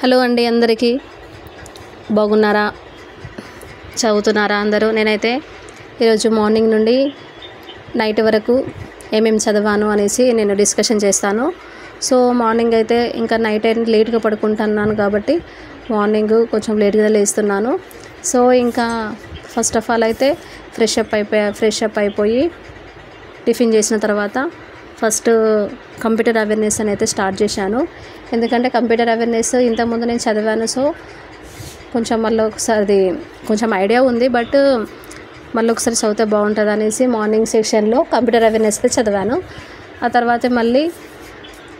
Hello అండి, అందరికీ బాగున్నారా? చదువుతున్నారా అందరూ? నేనైతే ఈరోజు మార్నింగ్ నుండి నైట్ వరకు ఏమేమి చదివాను అనేసి నేను డిస్కషన్ చేస్తాను. సో మార్నింగ్ అయితే ఇంకా నైట్ అయితే లేట్గా పడుకుంటున్నాను కాబట్టి మార్నింగ్ కొంచెం లేట్గా లేస్తున్నాను. సో ఇంకా ఫస్ట్ ఆఫ్ ఆల్ అయితే ఫ్రెష్ అప్ అయిపోయి టిఫిన్ చేసిన తర్వాత ఫస్ట్ కంప్యూటర్ అవేర్నెస్ అని అయితే స్టార్ట్ చేశాను. ఎందుకంటే కంప్యూటర్ అవేర్నెస్ ఇంతకుముందు నేను చదివాను. సో కొంచెం మళ్ళీ ఒకసారి కొంచెం ఐడియా ఉంది, బట్ మళ్ళీ ఒకసారి చదివితే బాగుంటుంది అనేసి మార్నింగ్ సెక్షన్లో కంప్యూటర్ అవేర్నెస్ అయితే చదివాను. ఆ తర్వాత మళ్ళీ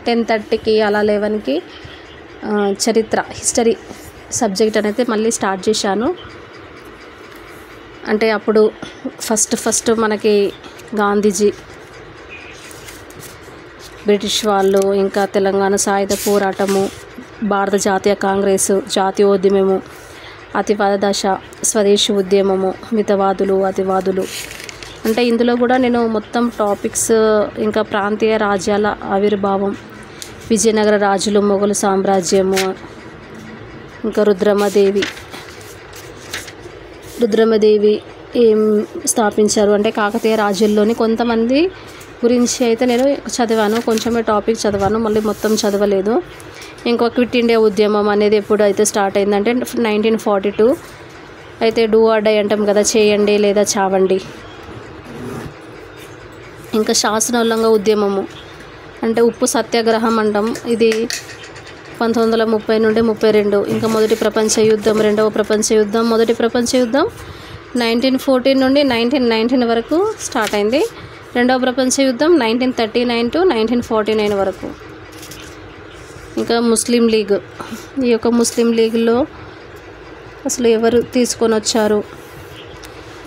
10:30కి అలా 11కి హిస్టరీ సబ్జెక్ట్ అనేది మళ్ళీ స్టార్ట్ చేశాను. అంటే అప్పుడు ఫస్ట్ మనకి గాంధీజీ, బ్రిటిష్ వాళ్ళు, ఇంకా తెలంగాణ సాయుధ పోరాటము, భారత జాతీయ కాంగ్రెస్, జాతీయోద్యమము, అతివాద దశ, స్వదేశీ ఉద్యమము, మితవాదులు, అతివాదులు, అంటే ఇందులో కూడా నేను మొత్తం టాపిక్స్, ఇంకా ప్రాంతీయ రాజ్యాల ఆవిర్భావం, విజయనగర రాజులు, మొఘలు సామ్రాజ్యము, ఇంకా రుద్రమదేవి ఏం స్థాపించారు అంటే కాకతీయ రాజుల్లోని కొంతమంది గురించి అయితే నేను చదివాను. కొంచెమే టాపిక్ చదివాను, మళ్ళీ మొత్తం చదవలేదు. ఇంకో క్విట్ ఇండియా ఉద్యమం అనేది ఎప్పుడు అయితే స్టార్ట్ అయిందంటే 1942 అయితే డూ ఆర్ డై అంటాం కదా, చేయండి లేదా చావండి. ఇంకా శాసనోల్లంఘన ఉద్యమము అంటే ఉప్పు సత్యాగ్రహం అంటాం. ఇది 1930 నుండి 32. ఇంకా మొదటి ప్రపంచ యుద్ధం, రెండవ ప్రపంచ యుద్ధం, మొదటి ప్రపంచ యుద్ధం 1914 నుండి 1919 వరకు స్టార్ట్ అయింది. రెండవ ప్రపంచ యుద్ధం 1939 to 1949 వరకు. ఇంకా ముస్లిం లీగ్, ఈ యొక్క ముస్లిం లీగ్లో అసలు ఎవరు తీసుకొని వచ్చారు,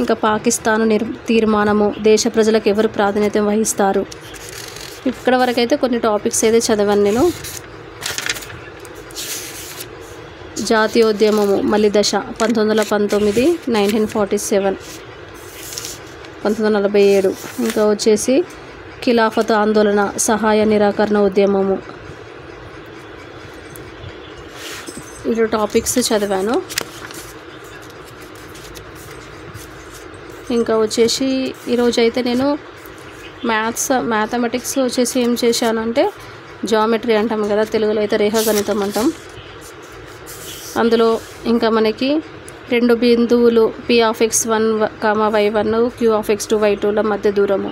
ఇంకా పాకిస్తాను తీర్మానము, దేశ ప్రజలకు ఎవరు ప్రాధాన్యత వహిస్తారు, ఇక్కడ వరకు అయితే కొన్ని టాపిక్స్ అయితే చదివాను నేను. జాతీయోద్యమము మళ్ళీ దశ 1919, 1947, 1947. ఇంకా వచ్చేసి ఖిలాఫత్ ఆందోళన, సహాయ నిరాకరణ ఉద్యమము, ఇలా టాపిక్స్ చదివాను. ఇంకా వచ్చేసి ఈరోజు అయితే నేను మ్యాథమెటిక్స్ వచ్చేసి ఏం చేశానంటే జామెట్రీ అంటాం కదా, తెలుగులో అయితే రేఖాగణితం అంటాం. అందులో ఇంకా మనకి రెండు బిందువులు P(x1, y1, Q(x2, y2) మధ్య దూరము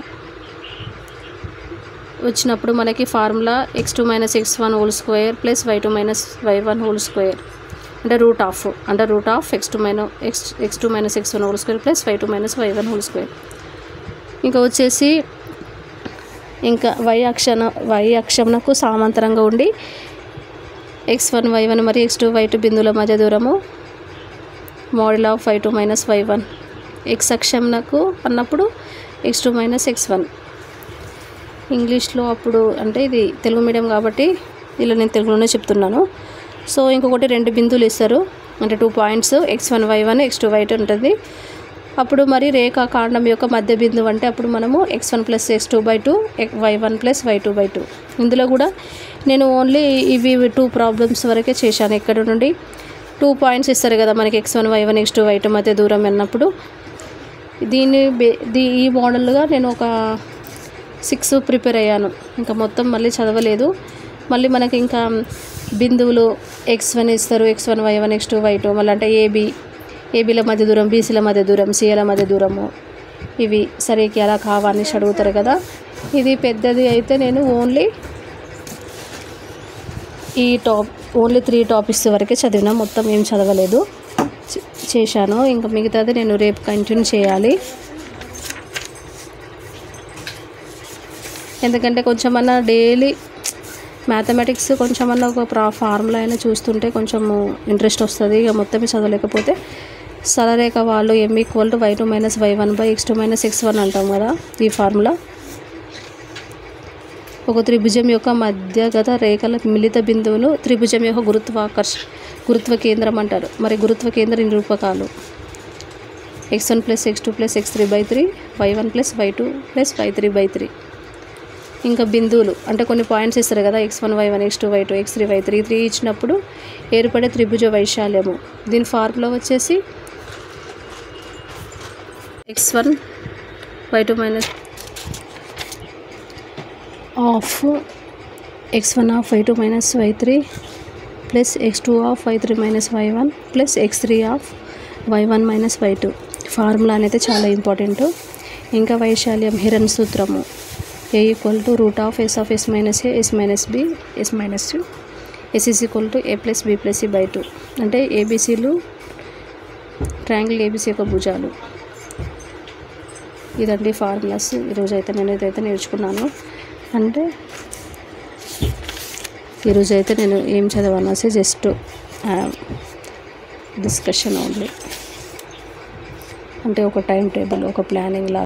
వచ్చినప్పుడు మనకి formula x2 - x1 whole square plus y2 - y1 whole square అంటే root of x2 - x1 whole square plus y2 - y1 whole square. ఇంకా వచ్చేసి ఇంకా y అక్షంకు సమాంతరంగా ఉండి x1, y1 మరియు x2, y2 బిందువుల మధ్య దూరము model of y2 - y1. x అక్షంకు అన్నప్పుడు x2 - x1. ఇంగ్లీష్లో అప్పుడు అంటే ఇది తెలుగు మీడియం కాబట్టి ఇలా నేను తెలుగులోనే చెప్తున్నాను. సో ఇంకొకటి రెండు బిందువులు ఇస్తారు, అంటే 2 points x1, y1, x2, y2 ఉంటుంది. అప్పుడు మరి రేఖా కాండం యొక్క మధ్య బిందువు అంటే అప్పుడు మనము x1 + x2/2, y1 + y2/2. ఇందులో కూడా నేను ఓన్లీ ఇవి 2 ప్రాబ్లమ్స్ వరకే చేశాను. ఇక్కడ నుండి 2 పాయింట్స్ ఇస్తారు కదా మనకి x1, y1, x2, y2 మధ్య దూరం అన్నప్పుడు ఈ మోడల్గా నేను ఒక 6 ప్రిపేర్ అయ్యాను. ఇంకా మొత్తం మళ్ళీ చదవలేదు. మళ్ళీ మనకి ఇంకా బిందువులు x1 ఇస్తారు, x1, y1, x2, y2, మళ్ళీ అంటే ఏబీల మధ్య దూరం, బీసీల మధ్య దూరం, సీఏల మధ్య దూరము, ఇవి సరేకి అలా కావాలని అడుగుతారు కదా. ఇది పెద్దది అయితే నేను ఓన్లీ 3 టాపిక్స్ వరకే చదివినా, మొత్తం ఏం చదవలేదు చేశాను. ఇంకా మిగతాది నేను రేపు కంటిన్యూ చేయాలి. ఎందుకంటే కొంచెమన్నా డైలీ మ్యాథమెటిక్స్ కొంచెమన్నా ఒక ఫార్ములా అయినా చూస్తుంటే కొంచెము ఇంట్రెస్ట్ వస్తుంది. ఇక మొత్తమే చదవలేకపోతే సరళరేఖ వాళ్ళు m = y2 - y1/x2 - x1 అంటాం కదా, ఈ ఫార్ములా. ఒక త్రిభుజం యొక్క మధ్యగత రేఖల మిళిత బిందువును త్రిభుజం యొక్క గురుత్వ కేంద్రం అంటారు. మరి గురుత్వ కేంద్ర నిరూపకాలు x1 + x2 + x3/3, y1 + y2 + y3/3. ఇంకా బిందువులు అంటే కొన్ని పాయింట్స్ ఇస్తారు కదా, x1, y1, x2, y2, x3, y3 ఇచ్చినప్పుడు ఏర్పడే త్రిభుజ వైశాల్యము. దీని ఫార్ములా వచ్చేసి x1 y2 minus of x1 of y2 minus y3 plus x2 of y3 minus y1 plus x3 of y1 minus y2. Formula అనేది చాలా ఇంపార్టెంట్. ఇంకా వైశాల్యం హిరన్ సూత్రము a equal to root of s of s minus a s minus b s minus u s is equal to a plus b plus c by 2. అంటే ఏబీసీలు triangle ABC యొక్క భుజాలు. ఇదండి formulas. ఈరోజు అయితే నేను ఏదైతే నేర్చుకున్నాను అంటే ఈరోజు అయితే నేను ఏం చదవాను అంటే జస్ట్ డిస్కషన్ ఓన్లీ, అంటే ఒక టైం టేబుల్, ఒక ప్లానింగ్ లాగా.